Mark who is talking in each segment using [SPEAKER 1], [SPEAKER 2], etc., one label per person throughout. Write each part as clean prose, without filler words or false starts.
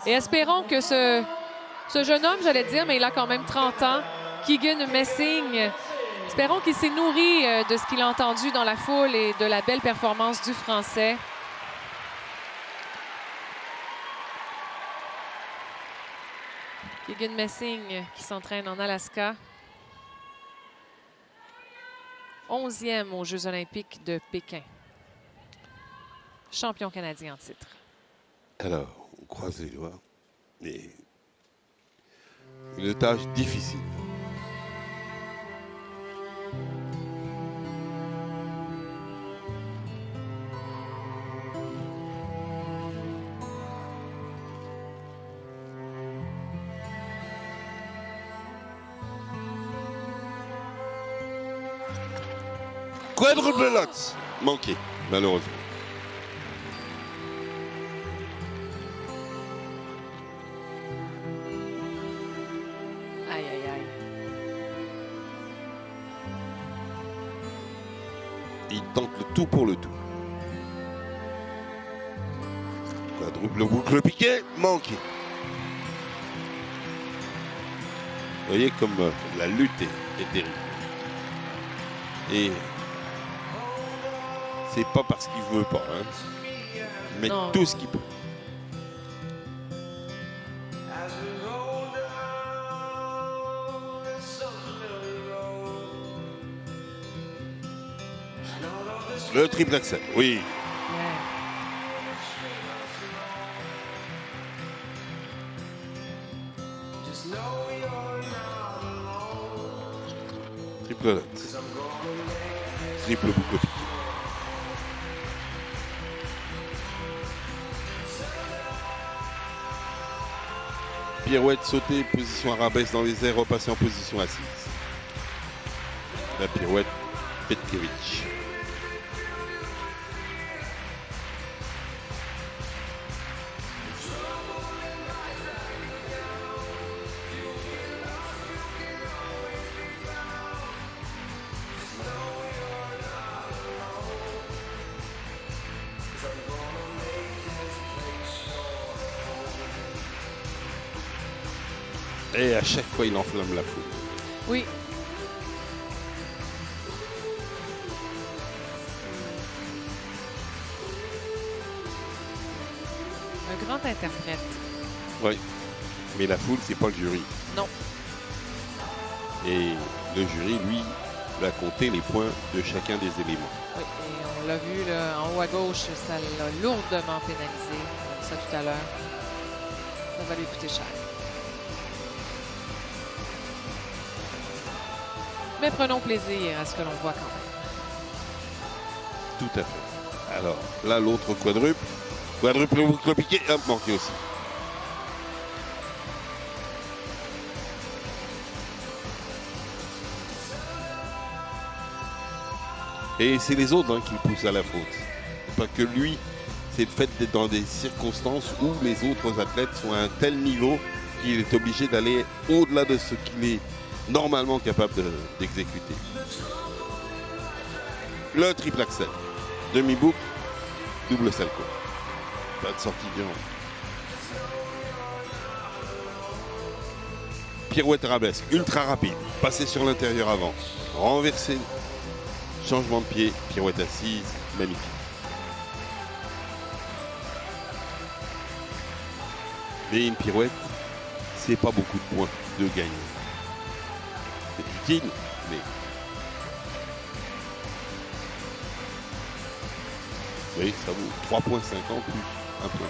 [SPEAKER 1] Et espérons que ce jeune homme, j'allais dire, mais il a quand même 30 ans, Keegan Messing, espérons qu'il s'est nourri de ce qu'il a entendu dans la foule et de la belle performance du Français. Keegan Messing qui s'entraîne en Alaska. 11e aux Jeux olympiques de Pékin. Champion canadien en titre.
[SPEAKER 2] Alors, on croise les doigts. Mais une tâche difficile. Quadruple Lutz, manqué, malheureusement.
[SPEAKER 1] Aïe, aïe, aïe.
[SPEAKER 2] Il tente le tout pour le tout. Quadruple boucle piqué, manqué. Vous voyez comme la lutte est terrible. Et c'est pas parce qu'il veut pas, hein. Il met
[SPEAKER 1] Non.
[SPEAKER 2] tout ce qu'il peut. Le triple axel, oui.
[SPEAKER 1] Ouais.
[SPEAKER 2] Triple Lutz. Triple boucle piqué. Pirouette sautée, position arabesque dans les airs, repasser en position assise. La pirouette Petkevich. Et à chaque fois, il enflamme la foule.
[SPEAKER 1] Oui. Un grand interprète.
[SPEAKER 2] Oui. Mais la foule, c'est pas le jury.
[SPEAKER 1] Non.
[SPEAKER 2] Et le jury, lui, va compter les points de chacun des éléments.
[SPEAKER 1] Oui, et on l'a vu là, en haut à gauche, ça l'a lourdement pénalisé. On a vu ça tout à l'heure. Ça va lui coûter cher. Mais prenons plaisir à ce que l'on voit quand même.
[SPEAKER 2] Tout à fait. Alors, là, l'autre quadruple. Quadruple boucle piqué, hop, manqué aussi. Et c'est les autres qui le poussent à la faute. C'est pas que lui, c'est le fait d'être dans des circonstances où les autres athlètes sont à un tel niveau qu'il est obligé d'aller au-delà de ce qu'il est normalement capable d'exécuter. Le triple axel. Demi-boucle, double salto. Pas de sortie de jambe. Pirouette arabesque, ultra rapide. Passer sur l'intérieur avant. Renverser. Changement de pied, pirouette assise, magnifique. Mais une pirouette, c'est pas beaucoup de points de gagner. C'est utile, mais... Oui, ça vaut 3,50 points plus un point.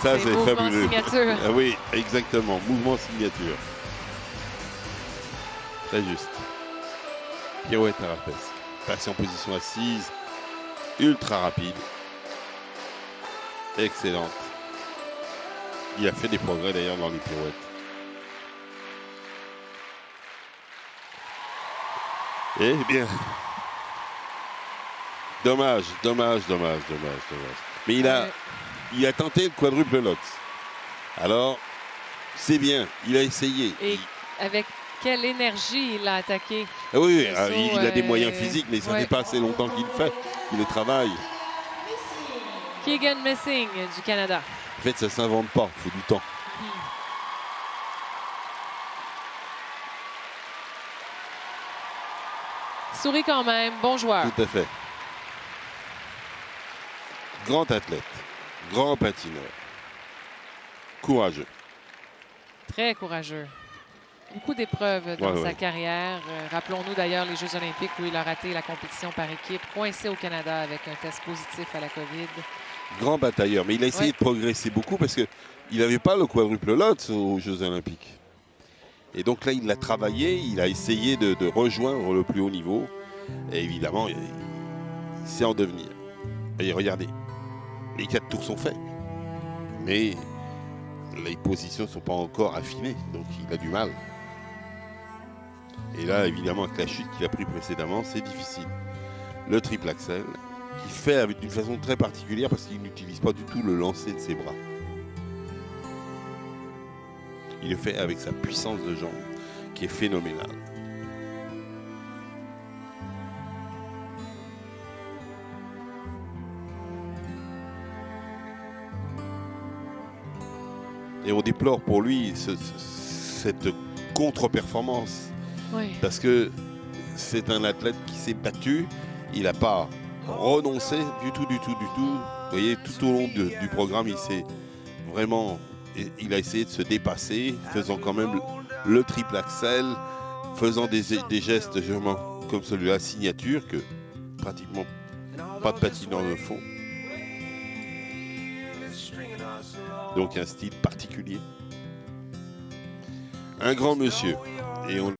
[SPEAKER 2] Ça, c'est fabuleux.
[SPEAKER 1] Signature.
[SPEAKER 2] Ah oui, exactement. Mouvement signature. Très juste. Pirouette arabesque. Passer en position assise. Ultra rapide. Excellente. Il a fait des progrès d'ailleurs dans les pirouettes. Eh bien. Dommage. Mais il a tenté le quadruple Lutz. Alors, c'est bien, il a essayé.
[SPEAKER 1] Et avec Quelle énergie il a attaqué.
[SPEAKER 2] Ah oui,
[SPEAKER 1] Le
[SPEAKER 2] il a des
[SPEAKER 1] saut,
[SPEAKER 2] moyens physiques, mais ça
[SPEAKER 1] ouais.
[SPEAKER 2] n'est pas assez longtemps qu'il le fait. Il le travaille.
[SPEAKER 1] Keegan Messing du Canada.
[SPEAKER 2] En fait, ça ne s'invente pas, il faut du temps.
[SPEAKER 1] Sourit quand même, bon joueur.
[SPEAKER 2] Tout à fait. Grand athlète, grand patineur, courageux.
[SPEAKER 1] Très courageux. Beaucoup d'épreuves dans sa carrière. Rappelons-nous d'ailleurs les Jeux olympiques où il a raté la compétition par équipe, coincé au Canada avec un test positif à la COVID.
[SPEAKER 2] Grand batailleur, mais il a essayé de progresser beaucoup parce qu'il n'avait pas le quadruple Lutz aux Jeux olympiques. Et donc là, il l'a travaillé, il a essayé de rejoindre le plus haut niveau. Et évidemment, il sait en devenir. Et regardez, les 4 tours sont faits. Mais les positions ne sont pas encore affinées, donc il a du mal. Et là, évidemment, avec la chute qu'il a pris précédemment, c'est difficile. Le triple axel, qu'il fait d'une façon très particulière parce qu'il n'utilise pas du tout le lancer de ses bras. Il le fait avec sa puissance de jambe, qui est phénoménale. Et on déplore pour lui cette contre-performance.
[SPEAKER 1] Oui.
[SPEAKER 2] Parce que c'est un athlète qui s'est battu. Il n'a pas renoncé du tout. Vous voyez, tout au long du programme, il a essayé de se dépasser, faisant quand même le triple axel, faisant des gestes vraiment comme celui-là, signature, que pratiquement pas de patineurs ne font. Donc un style particulier. Un grand monsieur. Et on